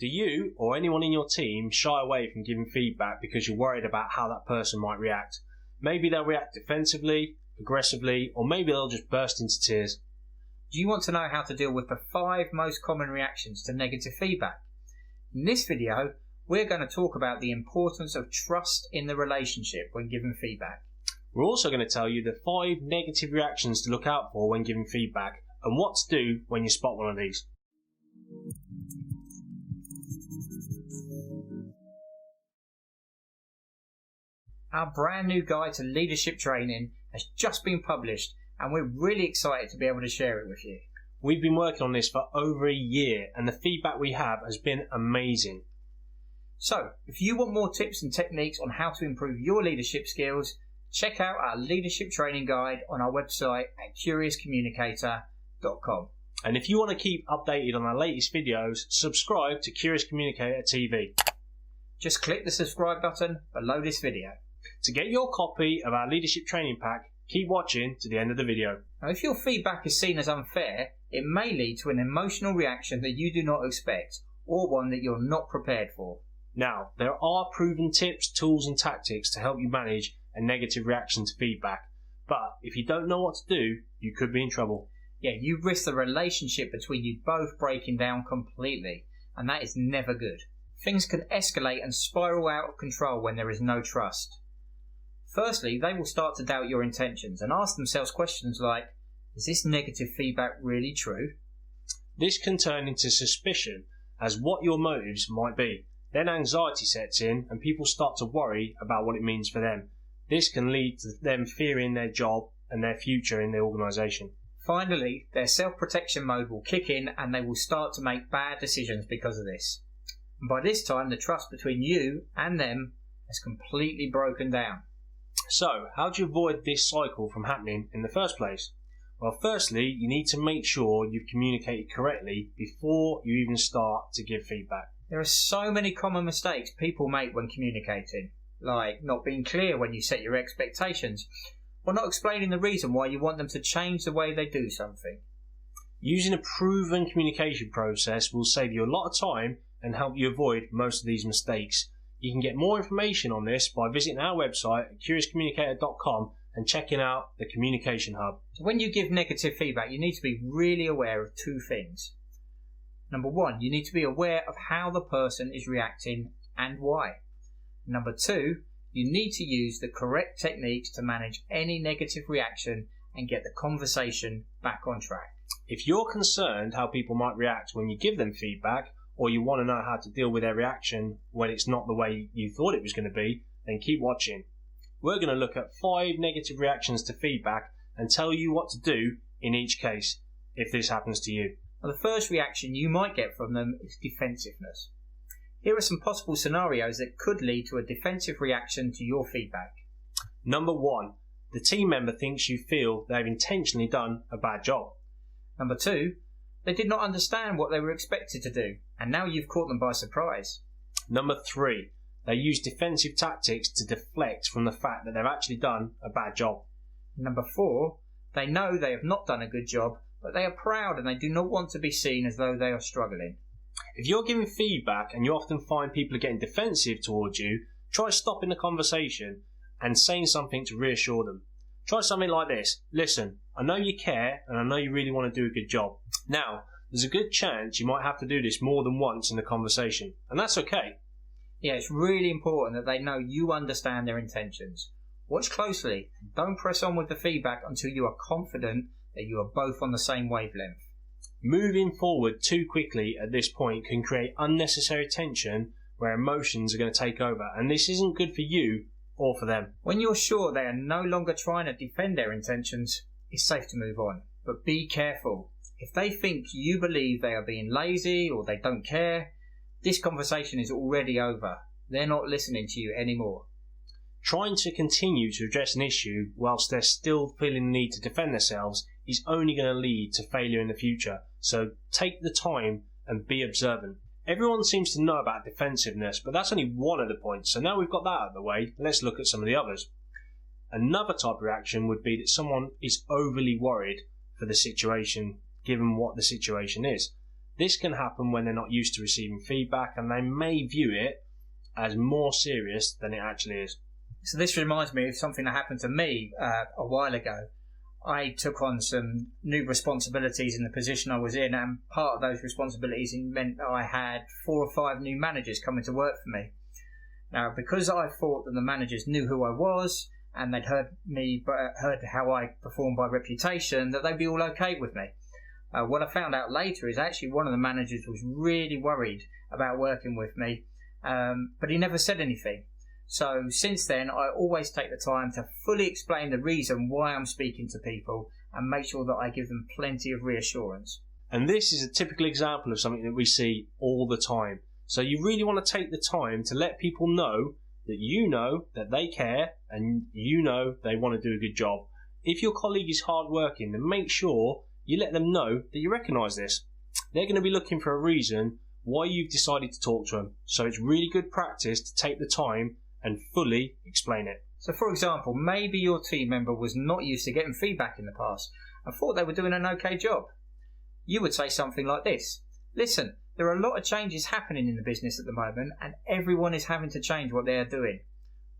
Do you or anyone in your team shy away from giving feedback because you're worried about how that person might react? Maybe they'll react defensively, aggressively, or maybe they'll just burst into tears. Do you want to know how to deal with the 5 most common reactions to negative feedback? In this video, we're going to talk about the importance of trust in the relationship when giving feedback. We're also going to tell you the 5 negative reactions to look out for when giving feedback and what to do when you spot one of these. Our brand new guide to leadership training has just been published and we're really excited to be able to share it with you. We've been working on this for over a year and the feedback we have has been amazing. So, if you want more tips and techniques on how to improve your leadership skills, check out our leadership training guide on our website at curiouscommunicator.com. And if you want to keep updated on our latest videos, subscribe to Curious Communicator TV. Just click the subscribe button below this video. To get your copy of our leadership training pack, keep watching to the end of the video. Now, if your feedback is seen as unfair, it may lead to an emotional reaction that you do not expect, or one that you're not prepared for. Now, there are proven tips, tools and tactics to help you manage a negative reaction to feedback. But if you don't know what to do, you could be in trouble. Yeah, you risk the relationship between you both breaking down completely, and that is never good. Things can escalate and spiral out of control when there is no trust. Firstly, they will start to doubt your intentions and ask themselves questions like, is this negative feedback really true? This can turn into suspicion as what your motives might be. Then anxiety sets in and people start to worry about what it means for them. This can lead to them fearing their job and their future in the organisation. Finally, their self-protection mode will kick in and they will start to make bad decisions because of this. And by this time, the trust between you and them has completely broken down. So, how do you avoid this cycle from happening in the first place? Well, firstly, you need to make sure you've communicated correctly before you even start to give feedback. There are so many common mistakes people make when communicating, like not being clear when you set your expectations, or not explaining the reason why you want them to change the way they do something. Using a proven communication process will save you a lot of time and help you avoid most of these mistakes. You can get more information on this by visiting our website at curiouscommunicator.com and checking out the Communication Hub. So when you give negative feedback, you need to be really aware of 2 things. Number 1, you need to be aware of how the person is reacting and why. Number 2, you need to use the correct techniques to manage any negative reaction and get the conversation back on track. If you're concerned how people might react when you give them feedback, or you want to know how to deal with their reaction when it's not the way you thought it was going to be, then keep watching. We're going to look at 5 negative reactions to feedback and tell you what to do in each case if this happens to you. Now, the first reaction you might get from them is defensiveness. Here are some possible scenarios that could lead to a defensive reaction to your feedback. Number 1, the team member thinks you feel they've intentionally done a bad job. Number 2, they did not understand what they were expected to do, and now you've caught them by surprise. Number 3, they use defensive tactics to deflect from the fact that they've actually done a bad job. Number 4, they know they have not done a good job, but they are proud and they do not want to be seen as though they are struggling. If you're giving feedback and you often find people are getting defensive towards you, try stopping the conversation and saying something to reassure them. Try something like this. Listen, I know you care and I know you really want to do a good job. Now, there's a good chance you might have to do this more than once in the conversation, and that's okay. Yeah, it's really important that they know you understand their intentions. Watch closely and don't press on with the feedback until you are confident that you are both on the same wavelength. Moving forward too quickly at this point can create unnecessary tension where emotions are going to take over, and this isn't good for you or for them. When you're sure they are no longer trying to defend their intentions, it's safe to move on. But be careful. If they think you believe they are being lazy or they don't care, this conversation is already over. They're not listening to you anymore. Trying to continue to address an issue whilst they're still feeling the need to defend themselves is only going to lead to failure in the future, so take the time and be observant. Everyone seems to know about defensiveness, but that's only one of the points, so now we've got that out of the way, let's look at some of the others. Another type of reaction would be that someone is overly worried for the situation, given what the situation is. This can happen when they're not used to receiving feedback, and they may view it as more serious than it actually is. So this reminds me of something that happened to me a while ago. I took on some new responsibilities in the position I was in, and part of those responsibilities meant that I had 4 or 5 new managers coming to work for me. Now, because I thought that the managers knew who I was and they'd heard how I performed by reputation, that they'd be all okay with me. What I found out later is actually one of the managers was really worried about working with me, but he never said anything. So since then, I always take the time to fully explain the reason why I'm speaking to people and make sure that I give them plenty of reassurance. And this is a typical example of something that we see all the time. So you really want to take the time to let people know that they care and they want to do a good job. If your colleague is hard working, then make sure you let them know that you recognise this. They're going to be looking for a reason why you've decided to talk to them. So it's really good practice to take the time and fully explain it. So for example, maybe your team member was not used to getting feedback in the past and thought they were doing an okay job. You would say something like this: listen, there are a lot of changes happening in the business at the moment and everyone is having to change what they are doing.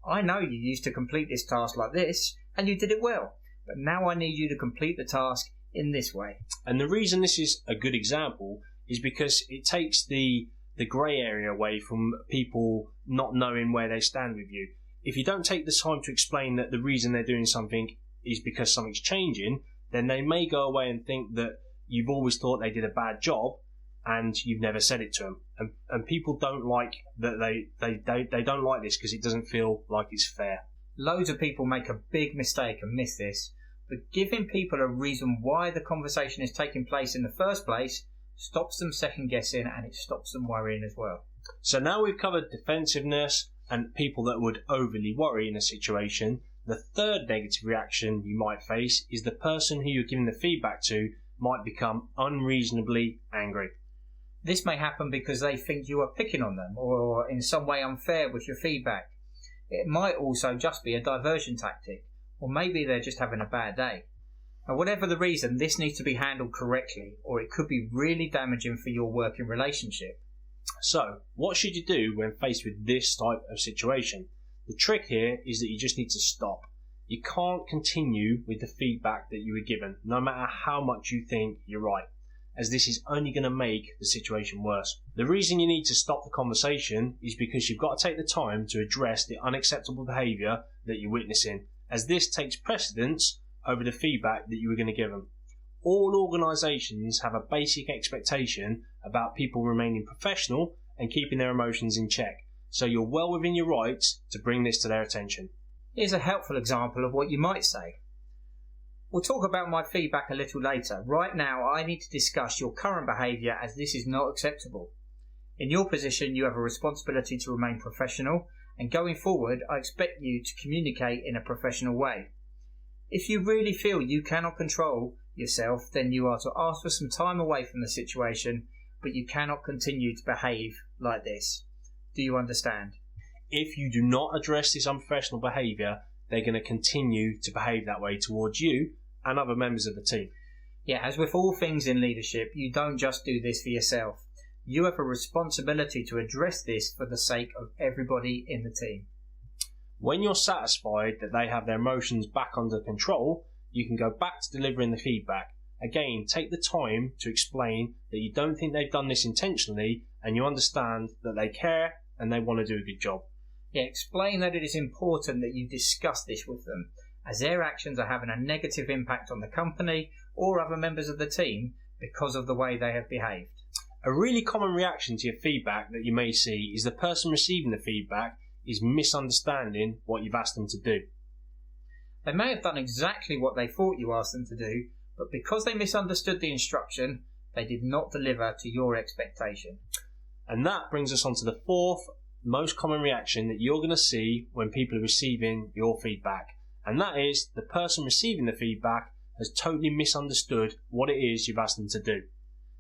I know you used to complete this task like this and you did it well, but now I need you to complete the task in this way. And the reason this is a good example is because it takes the grey area away from people not knowing where they stand with you. If you don't take the time to explain that the reason they're doing something is because something's changing, then they may go away and think that you've always thought they did a bad job and you've never said it to them. And people don't like that. They don't like this because it doesn't feel like it's fair. Loads of people make a big mistake and miss this, but giving people a reason why the conversation is taking place in the first place stops them second guessing and it stops them worrying as well. So now we've covered defensiveness and people that would overly worry in a situation. The third negative reaction you might face is the person who you're giving the feedback to might become unreasonably angry. This may happen because they think you are picking on them or in some way unfair with your feedback. It might also just be a diversion tactic, or maybe they're just having a bad day. Now, whatever the reason, this needs to be handled correctly, or it could be really damaging for your working relationship. So, what should you do when faced with this type of situation? The trick here is that you just need to stop. You can't continue with the feedback that you were given, no matter how much you think you're right, as this is only going to make the situation worse. The reason you need to stop the conversation is because you've got to take the time to address the unacceptable behaviour that you're witnessing, as this takes precedence over the feedback that you were going to give them. All organisations have a basic expectation about people remaining professional and keeping their emotions in check, so you're well within your rights to bring this to their attention. Here's a helpful example of what you might say. We'll talk about my feedback a little later. Right now, I need to discuss your current behaviour as this is not acceptable. In your position, you have a responsibility to remain professional, and going forward, I expect you to communicate in a professional way. If you really feel you cannot control yourself, then you are to ask for some time away from the situation, but you cannot continue to behave like this. Do you understand? If you do not address this unprofessional behaviour, they're going to continue to behave that way towards you and other members of the team. Yeah, as with all things in leadership, you don't just do this for yourself. You have a responsibility to address this for the sake of everybody in the team. When you're satisfied that they have their emotions back under control, you can go back to delivering the feedback. Again, take the time to explain that you don't think they've done this intentionally and you understand that they care and they want to do a good job. Yeah, explain that it is important that you discuss this with them, as their actions are having a negative impact on the company or other members of the team because of the way they have behaved. A really common reaction to your feedback that you may see is the person receiving the feedback is misunderstanding what you've asked them to do. They may have done exactly what they thought you asked them to do, but because they misunderstood the instruction, they did not deliver to your expectation. And that brings us on to the fourth most common reaction that you're going to see when people are receiving your feedback. And that is the person receiving the feedback has totally misunderstood what it is you've asked them to do.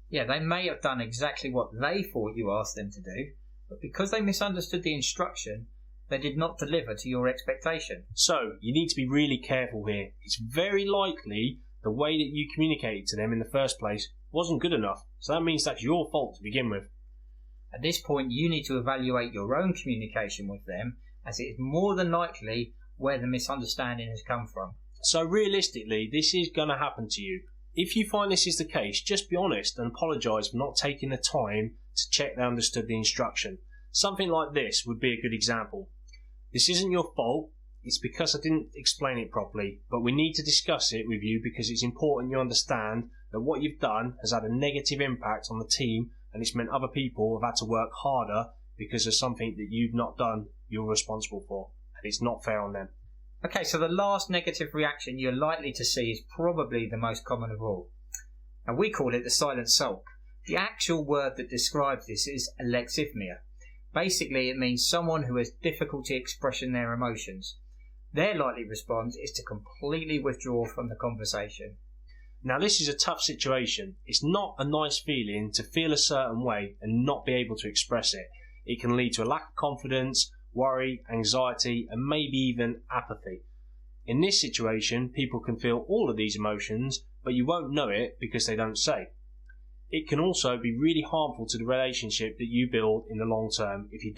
Yeah, they may have done exactly what they thought you asked them to do, but because they misunderstood the instruction, they did not deliver to your expectation. So, you need to be really careful here. It's very likely the way that you communicated to them in the first place wasn't good enough. so that means that's your fault to begin with. At this point, you need to evaluate your own communication with them, as it is more than likely where the misunderstanding has come from. So realistically, this is going to happen to you. If you find this is the case, just be honest and apologise for not taking the time to check they understood the instruction. Something like this would be a good example. This isn't your fault, it's because I didn't explain it properly, but we need to discuss it with you because it's important you understand that what you've done has had a negative impact on the team, and it's meant other people have had to work harder because of something that you've not done you're responsible for, and it's not fair on them. Okay, so the last negative reaction you're likely to see is probably the most common of all. And we call it the silent sulk. The actual word that describes this is alexithymia. Basically, it means someone who has difficulty expressing their emotions. Their likely response is to completely withdraw from the conversation. Now, this is a tough situation. It's not a nice feeling to feel a certain way and not be able to express it. It can lead to a lack of confidence, worry, anxiety, and maybe even apathy. In this situation, people can feel all of these emotions, but you won't know it because they don't say. It can also be really harmful to the relationship that you build in the long term if you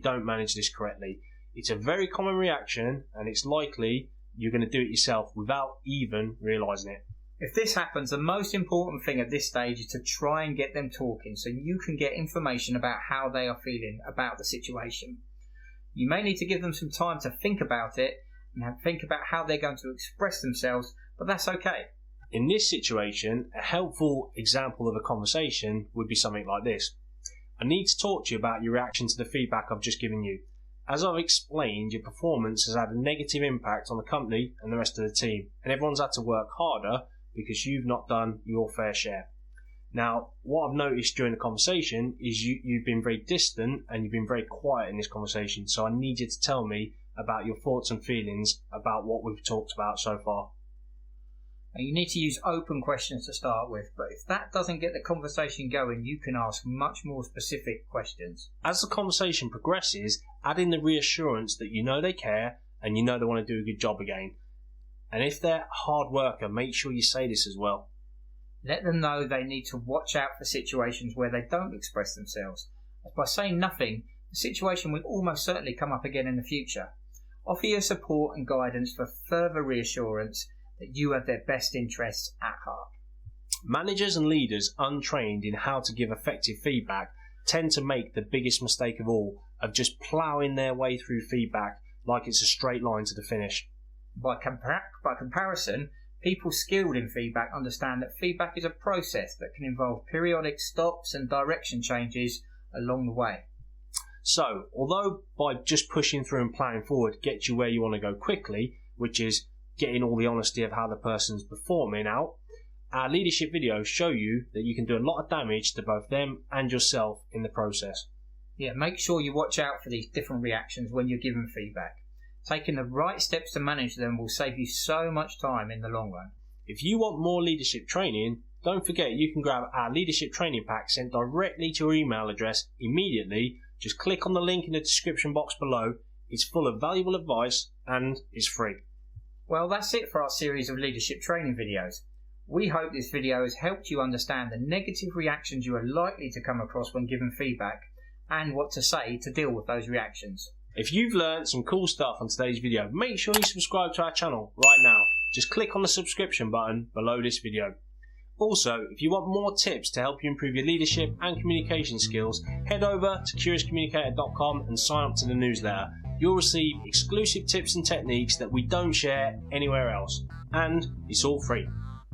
don't manage this correctly. It's a very common reaction, and it's likely you're going to do it yourself without even realising it. If this happens, the most important thing at this stage is to try and get them talking so you can get information about how they are feeling about the situation. You may need to give them some time to think about it and think about how they're going to express themselves, but that's okay. In this situation, a helpful example of a conversation would be something like this. I need to talk to you about your reaction to the feedback I've just given you. As I've explained, your performance has had a negative impact on the company and the rest of the team, and everyone's had to work harder because you've not done your fair share. Now, what I've noticed during the conversation is you've been very distant and you've been very quiet in this conversation, so I need you to tell me about your thoughts and feelings about what we've talked about so far. Now, you need to use open questions to start with, but if that doesn't get the conversation going, you can ask much more specific questions. As the conversation progresses, add in the reassurance that you know they care and you know they want to do a good job again. And if they're a hard worker, make sure you say this as well. Let them know they need to watch out for situations where they don't express themselves. By saying nothing, the situation will almost certainly come up again in the future. Offer your support and guidance for further reassurance that you have their best interests at heart. Managers and leaders untrained in how to give effective feedback tend to make the biggest mistake of all, of just ploughing their way through feedback like it's a straight line to the finish. By comparison, people skilled in feedback understand that feedback is a process that can involve periodic stops and direction changes along the way. So, although by just pushing through and ploughing forward gets you where you want to go quickly, which is getting all the honesty of how the person's performing out, our leadership videos show you that you can do a lot of damage to both them and yourself in the process. Yeah, make sure you watch out for these different reactions when you're giving feedback. Taking the right steps to manage them will save you so much time in the long run. If you want more leadership training, don't forget you can grab our leadership training pack sent directly to your email address immediately. Just click on the link in the description box below. It's full of valuable advice and it's free. Well, that's it for our series of leadership training videos. We hope this video has helped you understand the negative reactions you are likely to come across when given feedback and what to say to deal with those reactions. If you've learned some cool stuff on today's video, make sure you subscribe to our channel right now. Just click on the subscription button below this video. Also, if you want more tips to help you improve your leadership and communication skills, head over to curiouscommunicator.com and sign up to the newsletter. You'll receive exclusive tips and techniques that we don't share anywhere else. And it's all free.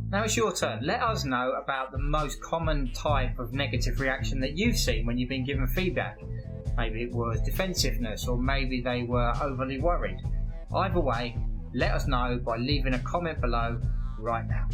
Now it's your turn. Let us know about the most common type of negative reaction that you've seen when you've been given feedback. Maybe it was defensiveness, or maybe they were overly worried. Either way, let us know by leaving a comment below right now.